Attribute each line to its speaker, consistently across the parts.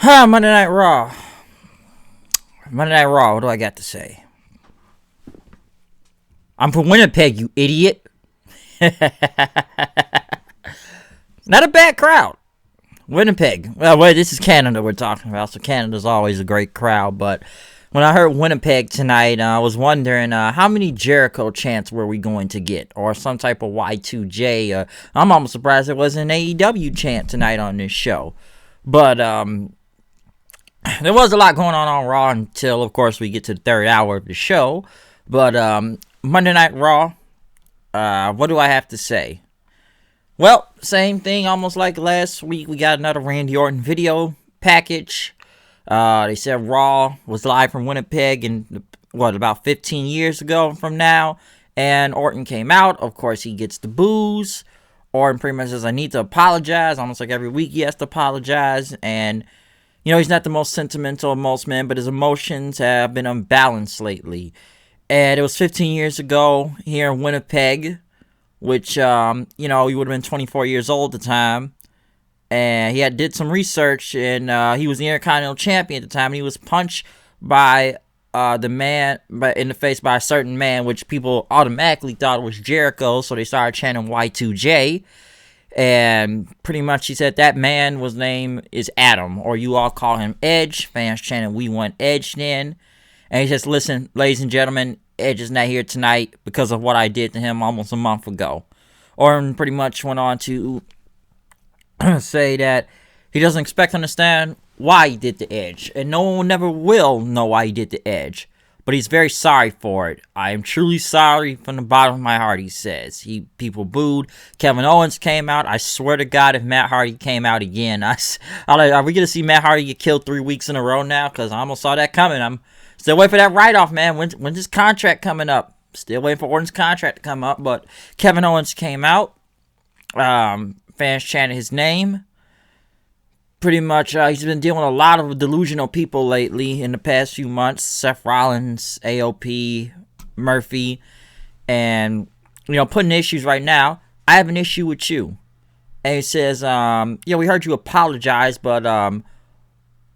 Speaker 1: Monday Night Raw. Monday Night Raw, what do I got to say? I'm from Winnipeg, you idiot. Not a bad crowd. Winnipeg. Well, this is Canada we're talking about, so Canada's always a great crowd. But when I heard Winnipeg tonight, I was wondering how many Jericho chants were we going to get? Or some type of Y2J. I'm almost surprised there wasn't an AEW chant tonight on this show. But there was a lot going on Raw until, of course, we get to the third hour of the show. But Monday Night Raw, what do I have to say? Well, same thing, almost like last week. We got another Randy Orton video package. They said Raw was live from Winnipeg about 15 years ago from now. And Orton came out. Of course, he gets the boos. Orton pretty much says, I need to apologize. Almost like every week he has to apologize. And, you know, he's not the most sentimental of most men, but his emotions have been unbalanced lately. And it was 15 years ago here in Winnipeg, which, he would have been 24 years old at the time. And he did some research, and he was the Intercontinental Champion at the time, and he was punched by in the face by a certain man, which people automatically thought was Jericho, so they started chanting Y2J. And pretty much he said that man's name is Adam, or you all call him Edge. Fans chanting, we want Edge then. And he says, listen, ladies and gentlemen, Edge is not here tonight because of what I did to him almost a month ago. Orton pretty much went on to say that he doesn't expect to understand why he did the Edge. And no one never will know why he did the Edge. But he's very sorry for it. I am truly sorry from the bottom of my heart, he says. People booed. Kevin Owens came out. I swear to God, if Matt Hardy came out again, are we going to see Matt Hardy get killed 3 weeks in a row now? Because I almost saw that coming. I'm still waiting for that write-off, man. When's his contract coming up? Still waiting for Orton's contract to come up. But Kevin Owens came out. Fans chanted his name. Pretty much, he's been dealing with a lot of delusional people lately in the past few months. Seth Rollins, AOP, Murphy. And, putting issues right now. I have an issue with you. And he says, we heard you apologize, but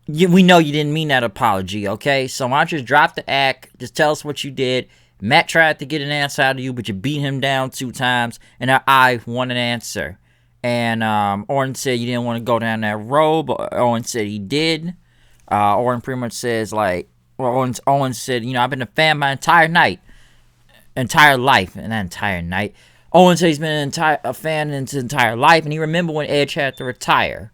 Speaker 1: we know you didn't mean that apology, okay? So why don't you just drop the act, just tell us what you did. Matt tried to get an answer out of you, but you beat him down 2 times, and I want an answer. And Orton said you didn't want to go down that road, but Owen said he did. Orton pretty much says, Owen said, I've been a fan my entire life, and not entire night. Owen said he's been a fan his entire life, and he remembered when Edge had to retire.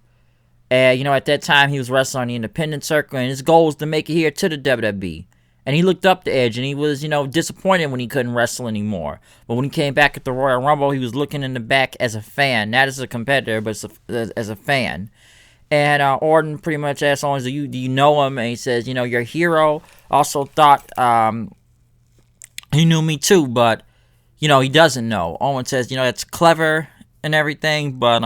Speaker 1: And, at that time, he was wrestling on the independent circuit, and his goal was to make it here to the WWE. And he looked up to Edge, and he was, disappointed when he couldn't wrestle anymore. But when he came back at the Royal Rumble, he was looking in the back as a fan. Not as a competitor, but as a fan. And Orton pretty much asked Owens, do you know him? And he says, your hero. Also thought he knew me too, but, he doesn't know. Owen says, that's clever and everything, but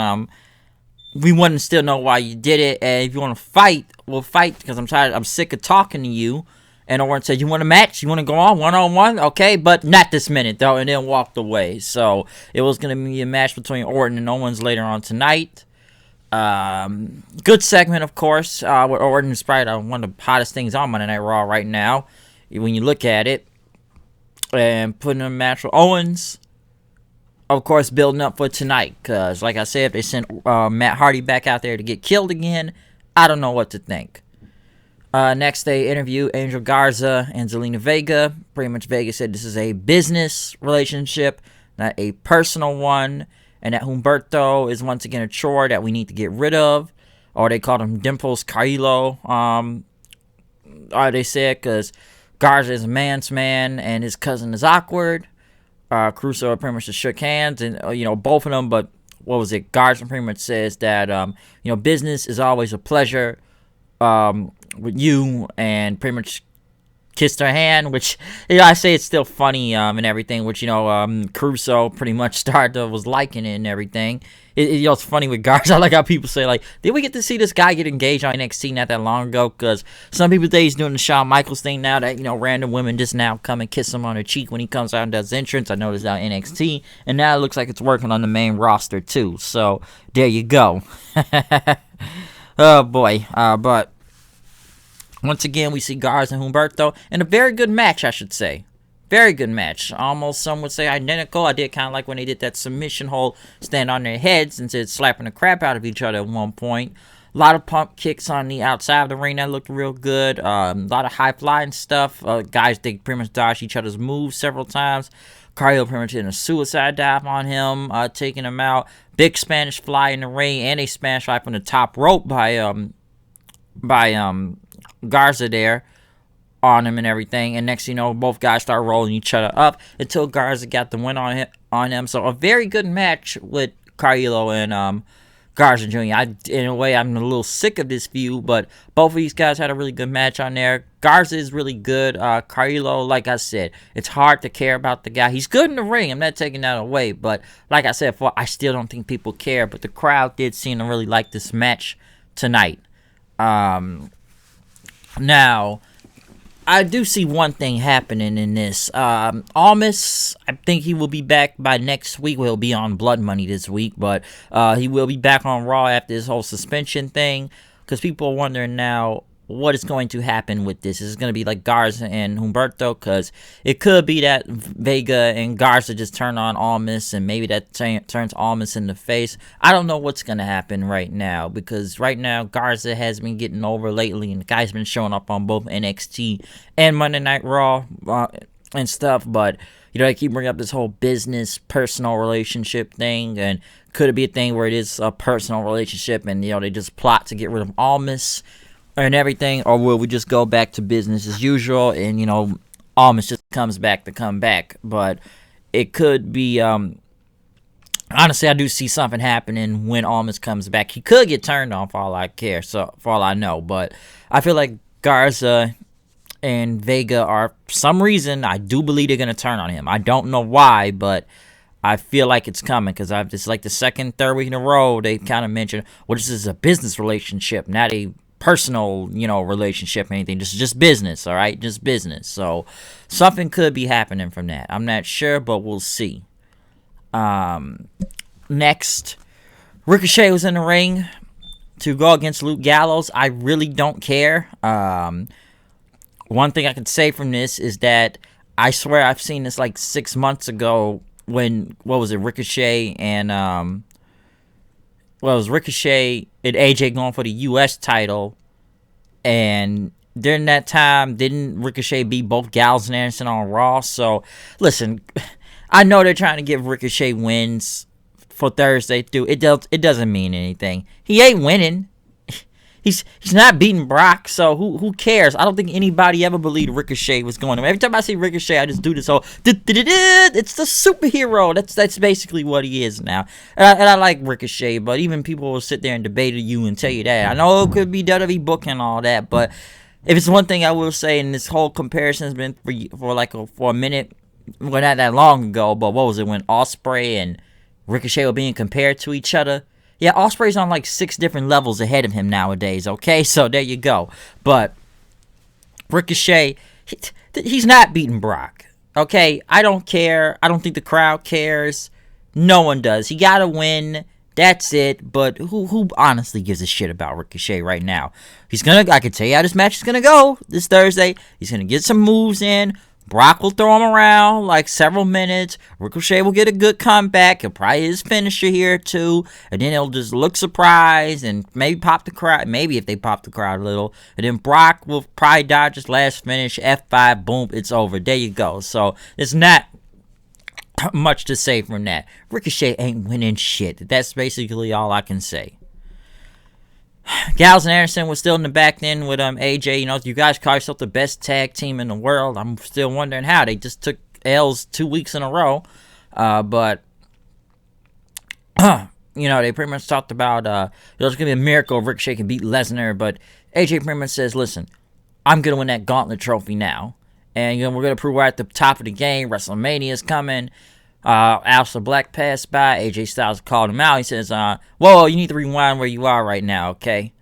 Speaker 1: we want to still know why you did it. And if you want to fight, we'll fight, because I'm sick of talking to you. And Orton said, you want a match? You want to go on one-on-one? Okay, but not this minute, though, and then walked away. So it was going to be a match between Orton and Owens later on tonight. Good segment, of course, with Orton. Is probably one of the hottest things on Monday Night Raw right now, when you look at it. And putting a match with Owens, of course, building up for tonight. Because, like I said, if they sent Matt Hardy back out there to get killed again, I don't know what to think. Next, they interview Angel Garza and Zelina Vega. Pretty much Vega said this is a business relationship, not a personal one, and that Humberto is once again a chore that we need to get rid of. Or they called him Dimples Carrillo, they said, because Garza is a man's man and his cousin is awkward. Caruso pretty much just shook hands, and, both of them, but what was it? Garza pretty much says that, business is always a pleasure. With you, and pretty much kissed her hand, which, I say it's still funny, and everything, which, Caruso pretty much was liking it and everything. It's funny with Garza. I like how people say, did we get to see this guy get engaged on NXT not that long ago? Because some people think he's doing the Shawn Michaels thing now, that, random women just now come and kiss him on her cheek when he comes out and does entrance. I noticed that on NXT, and now it looks like it's working on the main roster, too. So, there you go. Oh boy. But once again, we see Garza and Humberto in a very good match, I should say. Very good match. Almost, some would say, identical. I did kind of like when they did that submission hold, stand on their heads instead of slapping the crap out of each other at one point. A lot of pump kicks on the outside of the ring that looked real good. A lot of high flying stuff. Guys, they pretty much dodged each other's moves several times. Carrillo pretty much did a suicide dive on him, taking him out. Big Spanish fly in the ring, and a Spanish fly from the top rope by Garza there on him and everything. And next thing you know, both guys start rolling each other up until Garza got the win on him. So a very good match with Carrillo and Garza Jr. In a way, I'm a little sick of this feud, but both of these guys had a really good match on there. Garza is really good. Carrillo, like I said, it's hard to care about the guy. He's good in the ring. I'm not taking that away, but like I said before, I still don't think people care. But the crowd did seem to really like this match tonight. Now, I do see one thing happening in this. Almas, I think he will be back by next week. Well, he'll be on Blood Money this week, but he will be back on Raw after this whole suspension thing. Because people are wondering now what is going to happen with this. Is it going to be like Garza and Humberto? Because it could be that Vega and Garza just turn on Almas, and maybe that turns Almas in the face. I don't know what's going to happen right now, because right now Garza has been getting over lately, and the guy's been showing up on both NXT and Monday Night Raw and stuff. But you know, they keep bringing up this whole business, personal relationship thing, and could it be a thing where it is a personal relationship, and you know, they just plot to get rid of Almas and everything, or will we just go back to business as usual, and you know, Almas just comes back to come back? But it could be, honestly, I do see something happening when Almas comes back. He could get turned on for all I care, so for all I know, but I feel like Garza and Vega are, for some reason, I do believe they're going to turn on him. I don't know why, but I feel like it's coming, because I've just like the second, third week in a row, they kind of mentioned, well, this is a business relationship, not a personal, you know, relationship or anything. This is just business, all right? Just business. So something could be happening from that. I'm not sure, but we'll see. Next, Ricochet was in the ring to go against Luke Gallows. I really don't care. One thing I can say from this is that I swear I've seen this like 6 months ago when, what was it, Ricochet and well, it was Ricochet and AJ going for the U.S. title, and during that time, didn't Ricochet beat both Gallows and Anderson on Raw? So, listen, I know they're trying to give Ricochet wins for Thursday, too. It doesn't mean anything. He ain't winning. He's not beating Brock, so who cares? I don't think anybody ever believed Ricochet was going to win. Every time I see Ricochet, I just do this whole, it's the superhero. That's basically what he is now. And I like Ricochet, but even people will sit there and debate you and tell you that. I know it could be WWE booking and all that, but if it's one thing I will say, and this whole comparison has been for a minute, well, not that long ago, but what was it, when Ospreay and Ricochet were being compared to each other? Yeah, Ospreay's on like 6 different levels ahead of him nowadays, okay? So there you go. But Ricochet, he's not beating Brock, okay? I don't care. I don't think the crowd cares. No one does. He got to win. That's it. But who honestly gives a shit about Ricochet right now? I can tell you how this match is going to go this Thursday. He's going to get some moves in. Brock will throw him around like several minutes. Ricochet will get a good comeback. He'll probably his finisher here too. And then he'll just look surprised and maybe pop the crowd. Maybe if they pop the crowd a little. And then Brock will probably dodge his last finish. F5, boom, it's over. There you go. So it's not much to say from that. Ricochet ain't winning shit. That's basically all I can say. Gallows and Anderson was still in the back then with AJ. You know, you guys call yourself the best tag team in the world. I'm still wondering how. They just took L's 2 weeks in a row. But, you know, they pretty much talked about there's going to be a miracle if Ricochet can beat Lesnar. But AJ pretty much says, listen, I'm going to win that gauntlet trophy now. And you know, we're going to prove we're at the top of the game. WrestleMania is coming. Aleister Black passed by. AJ Styles called him out. He says, whoa, you need to rewind where you are right now, okay?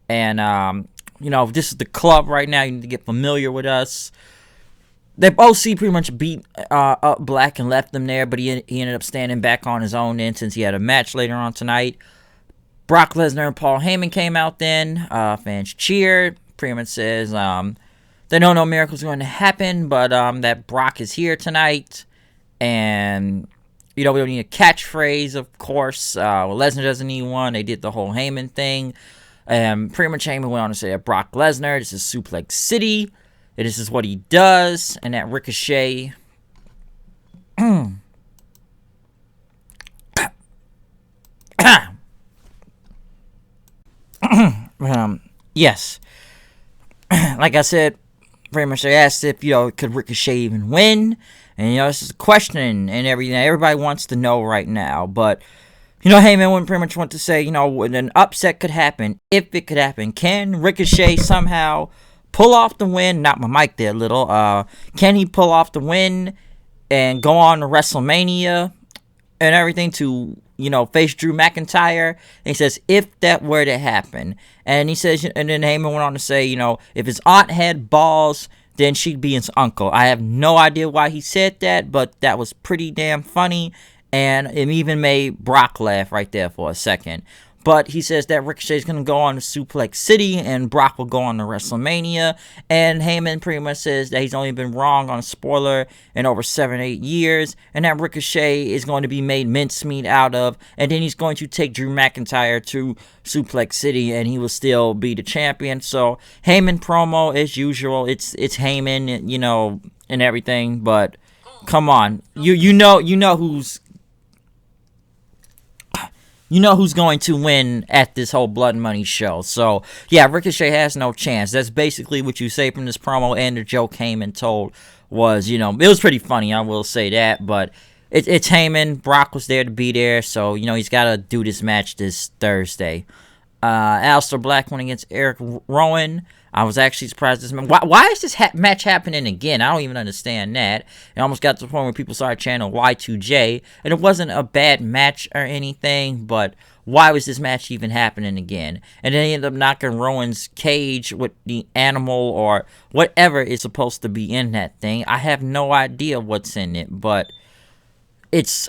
Speaker 1: And, you know, this is the club right now. You need to get familiar with us. The OC pretty much beat up Black and left him there, but he ended up standing back on his own end since he had a match later on tonight. Brock Lesnar and Paul Heyman came out then. Fans cheered. Pretty much says they know no miracle's going to happen, but that Brock is here tonight. And, we don't need a catchphrase, of course. Lesnar doesn't need one. They did the whole Heyman thing. And pretty much Heyman went on to say that Brock Lesnar, this is Suplex City. This is what he does. And that Ricochet... yes. Like I said, pretty much they asked if, could Ricochet even win? And, this is a question and everything. Everybody wants to know right now. But, Heyman would pretty much want to say, when an upset could happen, if it could happen, can Ricochet somehow pull off the win? Not my mic there, little. Can he pull off the win and go on to WrestleMania and everything to, face Drew McIntyre? And he says, if that were to happen. And he says, and then Heyman went on to say, if his aunt had balls, then she'd be his uncle. I have no idea why he said that, but that was pretty damn funny. And it even made Brock laugh right there for a second. But he says that Ricochet's going to go on to Suplex City and Brock will go on to WrestleMania. And Heyman pretty much says that he's only been wrong on a spoiler in over 7-8 years. And that Ricochet is going to be made mincemeat out of. And then he's going to take Drew McIntyre to Suplex City and he will still be the champion. So Heyman promo as usual. It's Heyman, and everything. But come on. You know who's going to win at this whole Blood and Money show. So, yeah, Ricochet has no chance. That's basically what you say from this promo, and the joke Heyman told was, it was pretty funny, I will say that, but it's Heyman. Brock was there to be there, so, he's got to do this match this Thursday. Aleister Black went against Eric Rowan. I was actually surprised this man. Why is this match happening again? I don't even understand that. It almost got to the point where people started chanting Y2J, and it wasn't a bad match or anything, but why was this match even happening again? And then he ended up knocking Rowan's cage with the animal or whatever is supposed to be in that thing. I have no idea what's in it, but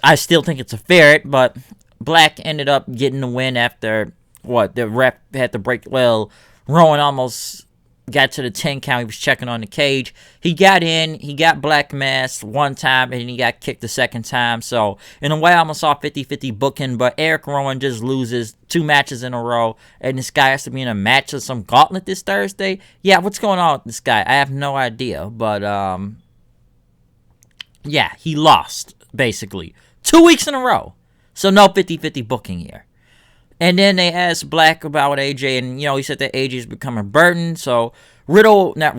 Speaker 1: I still think it's a ferret, but Black ended up getting the win after, the ref had to break, Rowan almost got to the 10 count. He was checking on the cage. He got in. He got Black masked one time, and then he got kicked the second time. So, in a way, I almost saw 50-50 booking, but Eric Rowan just loses 2 matches in a row, and this guy has to be in a match of some gauntlet this Thursday. Yeah, what's going on with this guy? I have no idea, but, yeah, he lost, basically. 2 weeks in a row. So, no 50-50 booking here. And then they asked Black about AJ, and, he said that AJ is becoming a burden. So, Aleister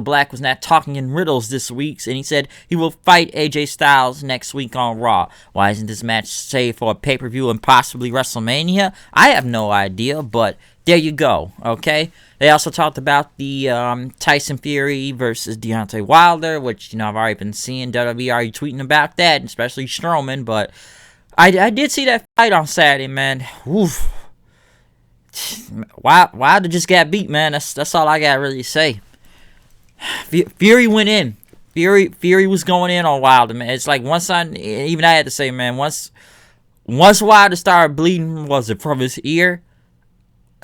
Speaker 1: Black was not talking in riddles this week, and he said he will fight AJ Styles next week on Raw. Why isn't this match saved for a pay-per-view and possibly WrestleMania? I have no idea, but there you go, okay? They also talked about the Tyson Fury versus Deontay Wilder, which, I've already been seeing WWE already tweeting about that, especially Strowman, but I did see that fight on Saturday, man. Oof. Wilder just got beat, man. That's all I got to really say. Fury went in. Fury was going in on Wilder, man. It's like once I had to say, man, once Wilder started bleeding, was it from his ear?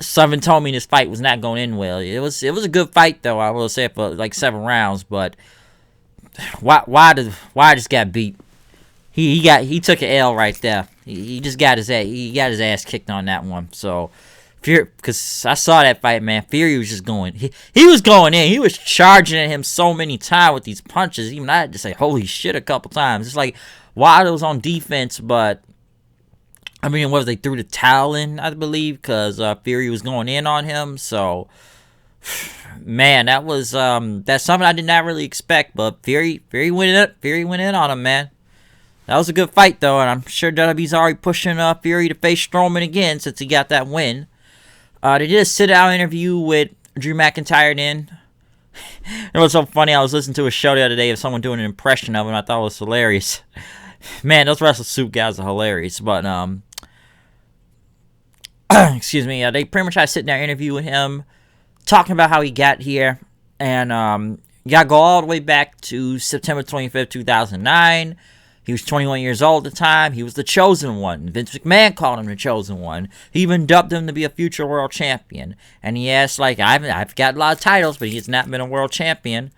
Speaker 1: Something told me this fight was not going in well. It was a good fight, though, I will say, for like 7 rounds, but Wilder just got beat. He took an L right there. He just got his ass kicked on that one. So, because I saw that fight, man. Fury was just going. He was going in. He was charging at him so many times with these punches. Even I had to say, "Holy shit!" a couple times. It's like Wilder was on defense, but I mean, they threw the towel in, I believe, because Fury was going in on him. So, man, that's something I did not really expect. But Fury went in on him, man. That was a good fight, though, and I'm sure WWE's already pushing Fury to face Strowman again since he got that win. They did a sit-down interview with Drew McIntyre then. It was so funny. I was listening to a show the other day of someone doing an impression of him. I thought it was hilarious. Man, those Wrestle Soup guys are hilarious. But, excuse me. They pretty much had a sit-down interview with him, talking about how he got here. And you got to go all the way back to September 25th, 2009. He was 21 years old at the time. He was the chosen one. Vince McMahon called him the chosen one. He even dubbed him to be a future world champion. And he asked, like, I've got a lot of titles, but he's not been a world champion.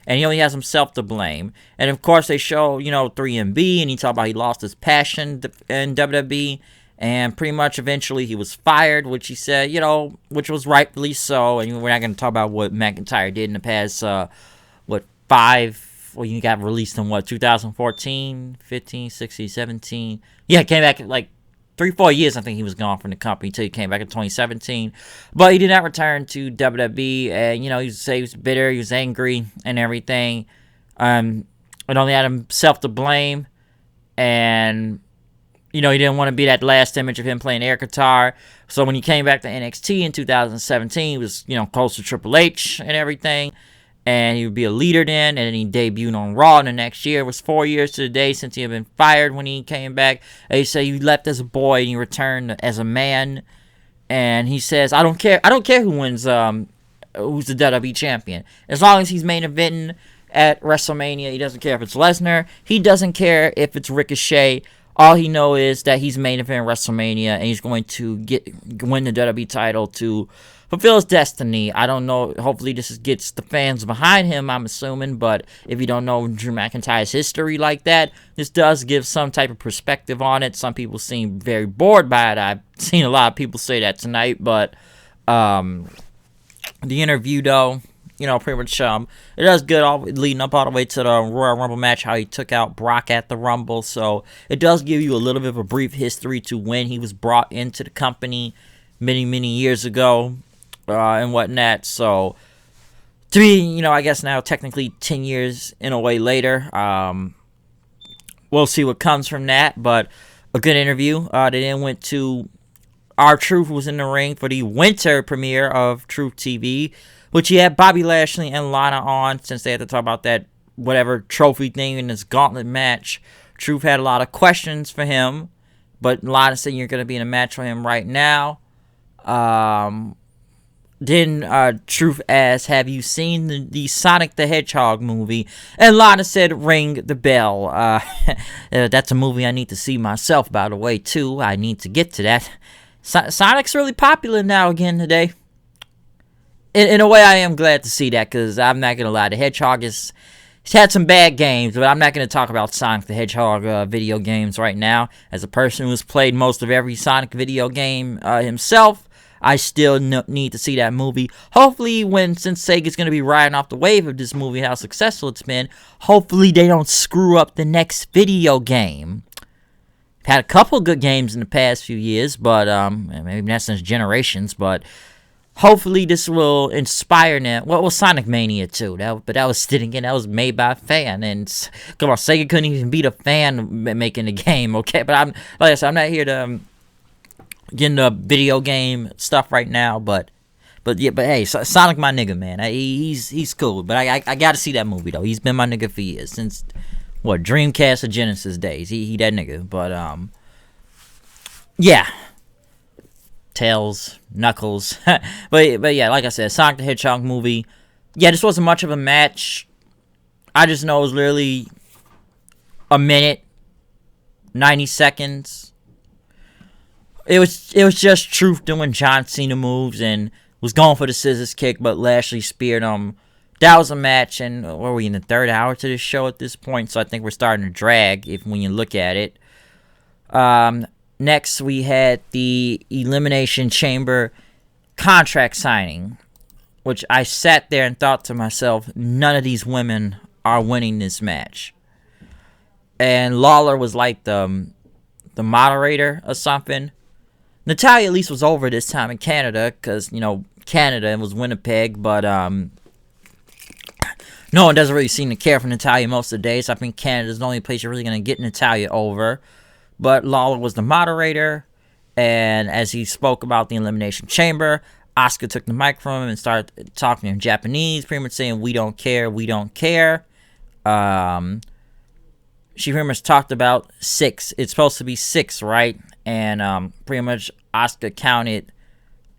Speaker 1: And he only has himself to blame. And, of course, they show, 3MB, and he talked about he lost his passion in WWE. And pretty much eventually he was fired, which he said, which was rightfully so. And we're not going to talk about what McIntyre did in the past, you got released in 2014, 15, 16, 17. Yeah, came back like 3-4 years, I think he was gone from the company until he came back in 2017. But he did not return to WWE, and, he was bitter, he was angry, and everything. And only had himself to blame, and, he didn't want to be that last image of him playing air guitar. So when he came back to NXT in 2017, he was, close to Triple H and everything. And he would be a leader then, and then he debuted on Raw in the next year. It was 4 years to the day since he had been fired when he came back. And he said he left as a boy and he returned as a man. And he says, I don't care who wins, who's the WWE champion. As long as he's main eventing at WrestleMania, he doesn't care if it's Lesnar. He doesn't care if it's Ricochet. All he knows is that he's main eventing WrestleMania, and he's going to win the WWE title to fulfill his destiny. I don't know. Hopefully this gets the fans behind him, I'm assuming. But if you don't know Drew McIntyre's history like that, this does give some type of perspective on it. Some people seem very bored by it. I've seen a lot of people say that tonight. But the interview, though, pretty much it does good all leading up all the way to the Royal Rumble match, how he took out Brock at the Rumble. So it does give you a little bit of a brief history to when he was brought into the company many, many years ago. And whatnot. So to me, I guess now technically 10 years in a way later, we'll see what comes from that. But a good interview. They then went to R-Truth was in the ring for the winter premiere of Truth TV, which he had Bobby Lashley and Lana on, since they had to talk about that whatever trophy thing in this gauntlet match. Truth had a lot of questions for him, but Lana said you're going to be in a match for him right now. Then Truth asked, have you seen the Sonic the Hedgehog movie? And Lana said, ring the bell. That's a movie I need to see myself, by the way, too. I need to get to that. Sonic's really popular now again today. In a way, I am glad to see that, because I'm not going to lie. The Hedgehog he's had some bad games, but I'm not going to talk about Sonic the Hedgehog video games right now. As a person who's played most of every Sonic video game himself, I still need to see that movie. Hopefully, since Sega's going to be riding off the wave of this movie, how successful it's been, hopefully they don't screw up the next video game. Had a couple good games in the past few years, but maybe not since Generations, but hopefully this will inspire them. Well, Sonic Mania too, but that was that was made by a fan, and come on, Sega couldn't even beat a fan making the game, okay? But like I said, I'm not here to get into video game stuff right now, but hey, Sonic my nigga, man. He's cool, but I got to see that movie though. He's been my nigga for years, since Dreamcast or Genesis days. He that nigga, but yeah. Tails, Knuckles. but yeah, like I said, Sonic the Hedgehog movie. Yeah, this wasn't much of a match. I just know it was literally a minute, 90 seconds. It was just Truth doing John Cena moves and was going for the scissors kick, but Lashley speared him. That was a match, and what were we in the third hour to this show at this point? So I think we're starting to drag when you look at it. Next, we had the Elimination Chamber contract signing, which I sat there and thought to myself, none of these women are winning this match. And Lawler was like the moderator or something. Natalya at least was over this time in Canada, because, Canada was Winnipeg, but no one doesn't really seem to care for Natalya most of the day, so I think Canada's the only place you're really going to get Natalya over. But Lawler was the moderator, and as he spoke about the Elimination Chamber, Asuka took the mic from him and started talking in Japanese, pretty much saying, we don't care, we don't care. She pretty much talked about 6. It's supposed to be 6, right? And pretty much Asuka counted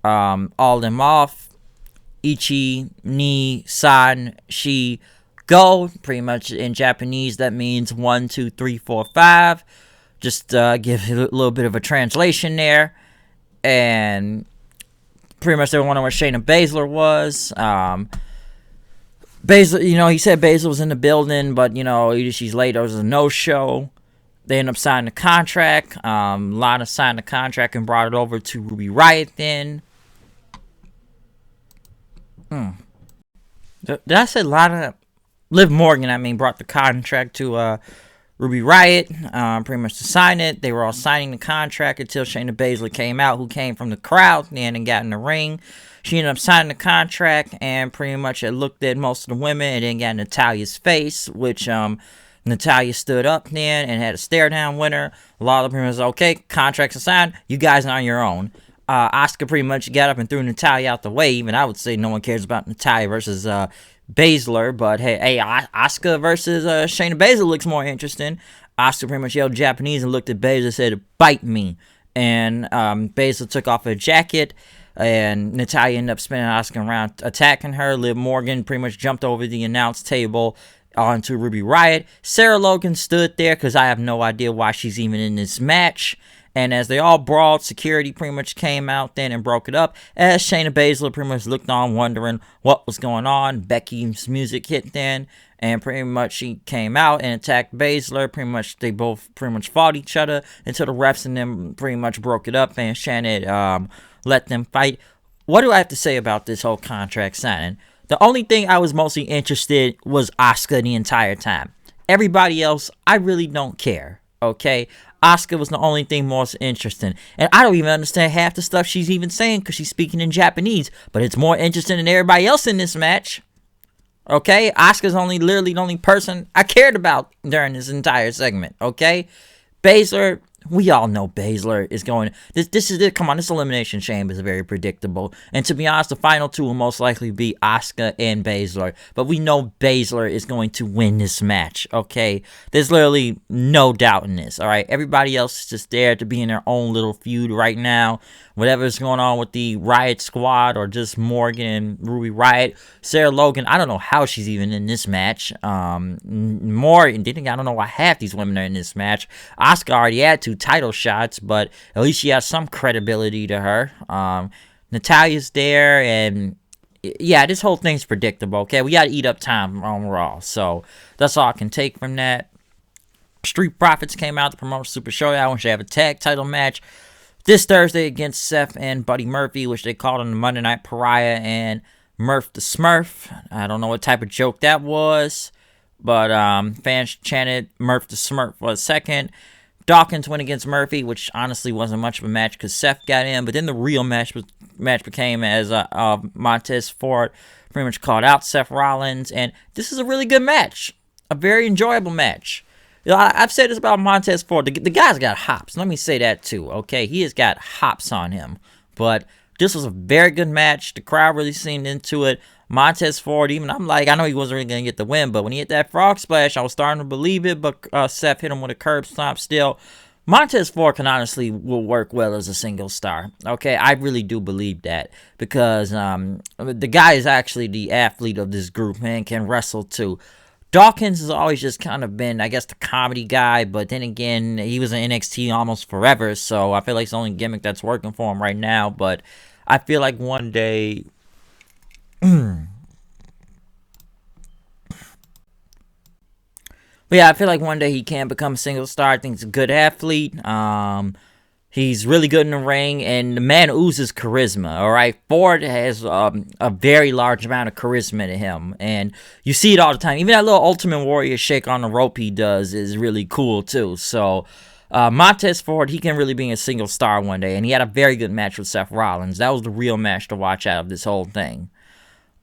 Speaker 1: all of them off. Ichi, Ni, San, Shi, go. Pretty much in Japanese, that means 1, 2, 3, 4, 5. Just give a little bit of a translation there. And pretty much they were wondering where Shayna Baszler was. Baszler, he said Baszler was in the building, but, she's late. There was a no-show. They ended up signing the contract. Lana signed the contract and brought it over to Ruby Riott then. Did I say Lana? Liv Morgan, brought the contract to Ruby Riott, pretty much to sign it. They were all signing the contract until Shayna Baszler came out, who came from the crowd and got in the ring. She ended up signing the contract and pretty much looked at most of the women and then got Natalya's face, which Natalya stood up then and had a stare down with her. A lot of them was okay, contracts are signed, you guys are on your own. Asuka pretty much got up and threw Natalya out the way. Even I would say no one cares about Natalya versus Baszler, but hey, Asuka versus Shayna Baszler looks more interesting. Asuka pretty much yelled Japanese and looked at Baszler and said, "Bite me." And Baszler took off her jacket, and Natalya ended up spinning Asuka around, attacking her. Liv Morgan pretty much jumped over the announce table onto Ruby Riott. Sarah Logan stood there because I have no idea why she's even in this match. And as they all brawled, security pretty much came out then and broke it up. As Shayna Baszler pretty much looked on, wondering what was going on. Becky's music hit then, and pretty much she came out and attacked Baszler. Pretty much they both pretty much fought each other until the refs and them pretty much broke it up, and Shannon let them fight. What do I have to say about this whole contract signing? The only thing I was mostly interested was Asuka the entire time. Everybody else, I really don't care. Okay, Asuka was the only thing most interesting. And I don't even understand half the stuff she's even saying because she's speaking in Japanese. But it's more interesting than everybody else in this match. Okay, Asuka's literally the only person I cared about during this entire segment. Okay, Baszler, we all know Baszler is going. This is it. Come on, this Elimination Chamber is very predictable. And to be honest, the final two will most likely be Asuka and Baszler. But we know Baszler is going to win this match. Okay, there's literally no doubt in this. All right, everybody else is just there to be in their own little feud right now. Whatever's going on with the Riott Squad or just Morgan and Ruby Riott. Sarah Logan, I don't know how she's even in this match. Morgan, I don't know why half these women are in this match. Asuka already had 2 title shots, but at least she has some credibility to her. Natalya's there, and yeah, this whole thing's predictable. Okay, we gotta eat up time on Raw, so that's all I can take from that. Street Profits came out to promote Super Showdown, which they have a tag title match this Thursday against Seth and Buddy Murphy, which they called on the Monday Night Pariah and Murph the Smurf. I don't know what type of joke that was, but fans chanted Murph the Smurf for a second. Dawkins went against Murphy, which honestly wasn't much of a match because Seth got in, but then the real match became as Montez Ford pretty much called out Seth Rollins, and this is a really good match, a very enjoyable match. I've said this about Montez Ford. The guy's got hops. Let me say that too, okay? He has got hops on him. But this was a very good match. The crowd really seemed into it. Montez Ford, I'm like, I know he wasn't really going to get the win, but when he hit that frog splash, I was starting to believe it, but Seth hit him with a curb stomp still. Montez Ford will work well as a single star. Okay, I really do believe that because the guy is actually the athlete of this group and can wrestle too. Dawkins has always just kind of been, I guess, the comedy guy, but then again, he was in NXT almost forever, so I feel like it's the only gimmick that's working for him right now, but I feel like one day... But yeah, I feel like one day he can become a single star. I think he's a good athlete. He's really good in the ring, and the man oozes charisma, all right? Ford has a very large amount of charisma to him, and you see it all the time. Even that little Ultimate Warrior shake on the rope he does is really cool, too. So, Montez Ford, he can really be a single star one day, and he had a very good match with Seth Rollins. That was the real match to watch out of this whole thing.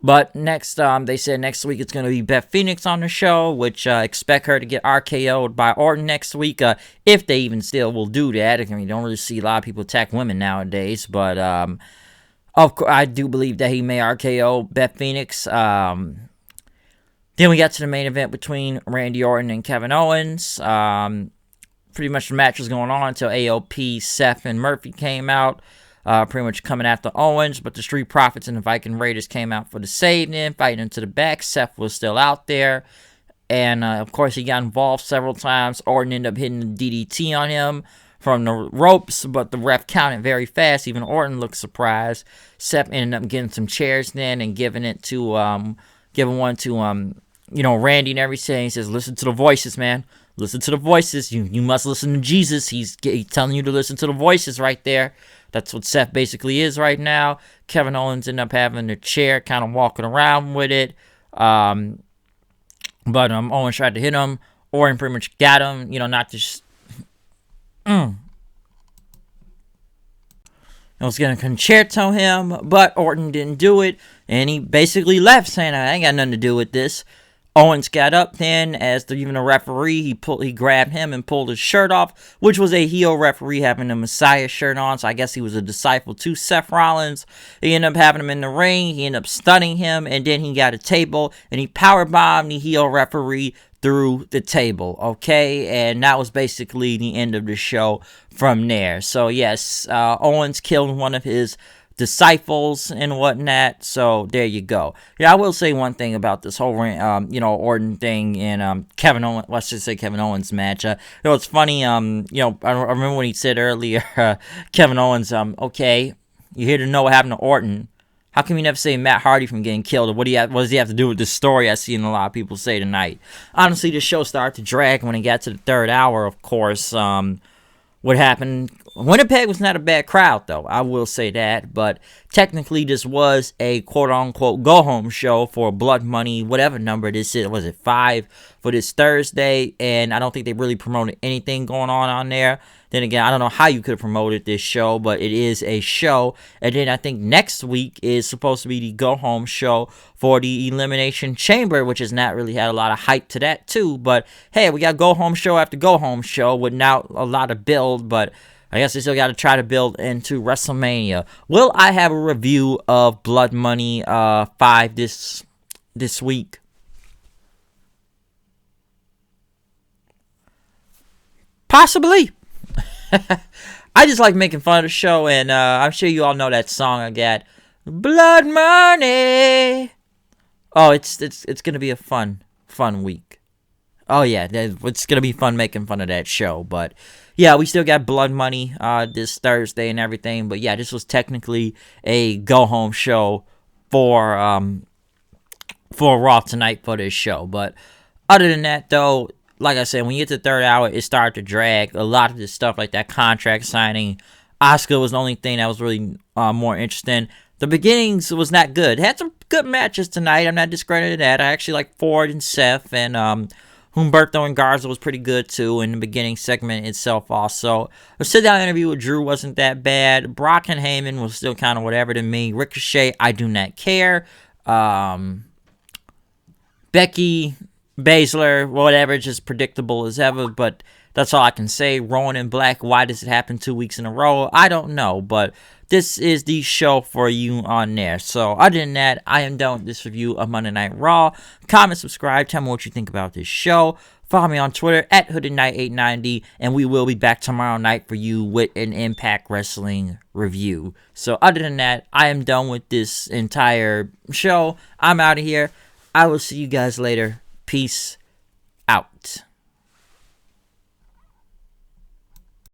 Speaker 1: But next, they said next week it's going to be Beth Phoenix on the show, which expect her to get RKO'd by Orton next week, if they even still will do that. I mean, you don't really see a lot of people attack women nowadays, but of course, I do believe that he may RKO Beth Phoenix. Then we got to the main event between Randy Orton and Kevin Owens. Pretty much the match was going on until AOP, Seth, and Murphy came out. pretty much coming after Owens, but the Street Profits and the Viking Raiders came out for the save then, fighting into the back. Seth was still out there. And, of course, he got involved several times. Orton ended up hitting the DDT on him from the ropes, but the ref counted very fast. Even Orton looked surprised. Seth ended up getting some chairs then and giving one to, Randy and everything. He says, listen to the voices, man. Listen to the voices. You must listen to Jesus. He's telling you to listen to the voices right there. That's what Seth basically is right now. Kevin Owens ended up having the chair, kind of walking around with it. But Owens tried to hit him. Orton pretty much got him, not just... I was going to concerto him, but Orton didn't do it. And he basically left, saying, I ain't got nothing to do with this. Owens got up then, as even the referee, he grabbed him and pulled his shirt off, which was a heel referee having the Messiah shirt on, so I guess he was a disciple to Seth Rollins. He ended up having him in the ring, he ended up stunning him, and then he got a table, and he powerbombed the heel referee through the table, okay? And that was basically the end of the show from there. So, yes, Owens killed one of his disciples and whatnot, so there you go. I will say one thing about this whole Orton thing and Kevin Owens, let's just say Kevin Owens match. It's funny, I remember when he said earlier, Kevin Owens, okay, you're here to know what happened to Orton. How come you never say Matt Hardy from getting killed? Or what does he have to do with this story? I've seen a lot of people say tonight. Honestly, the show started to drag when it got to the third hour, of course. What happened? Winnipeg was not a bad crowd, though. I will say that. But technically, this was a quote-unquote go-home show for Blood Money, whatever number this is. Was it 5 for this Thursday? And I don't think they really promoted anything going on there. Then again, I don't know how you could have promoted this show, but it is a show. And then I think next week is supposed to be the go-home show for the Elimination Chamber, which has not really had a lot of hype to that, too. But, hey, we got go-home show after go-home show with not a lot of build, but I guess they still got to try to build into WrestleMania. Will I have a review of Blood Money 5 this week? Possibly. I just like making fun of the show, and I'm sure you all know that song I got. Blood Money. Oh, it's gonna be a fun week. Oh yeah, it's gonna be fun making fun of that show. But yeah, we still got Blood Money this Thursday and everything. But yeah, this was technically a go home show for Raw tonight for this show. But other than that, though, like I said, when you get to the third hour, it started to drag. A lot of this stuff, like that contract signing, Asuka was the only thing that was really more interesting. The beginnings was not good. Had some good matches tonight. I'm not discrediting that. I actually like Ford and Seth, and Humberto and Garza was pretty good too in the beginning segment itself also. The sit-down interview with Drew wasn't that bad. Brock and Heyman was still kind of whatever to me. Ricochet, I do not care. Becky, Baszler, whatever, just predictable as ever, but that's all I can say. Rowan and Black, why does it happen 2 weeks in a row? I don't know, but this is the show for you on there. So other than that, I am done with this review of Monday Night Raw. Comment, subscribe, tell me what you think about this show. Follow me on Twitter at HoodedKnight890, and we will be back tomorrow night for you with an Impact Wrestling review. So other than that, I am done with this entire show. I'm out of here. I will see you guys later. Peace out.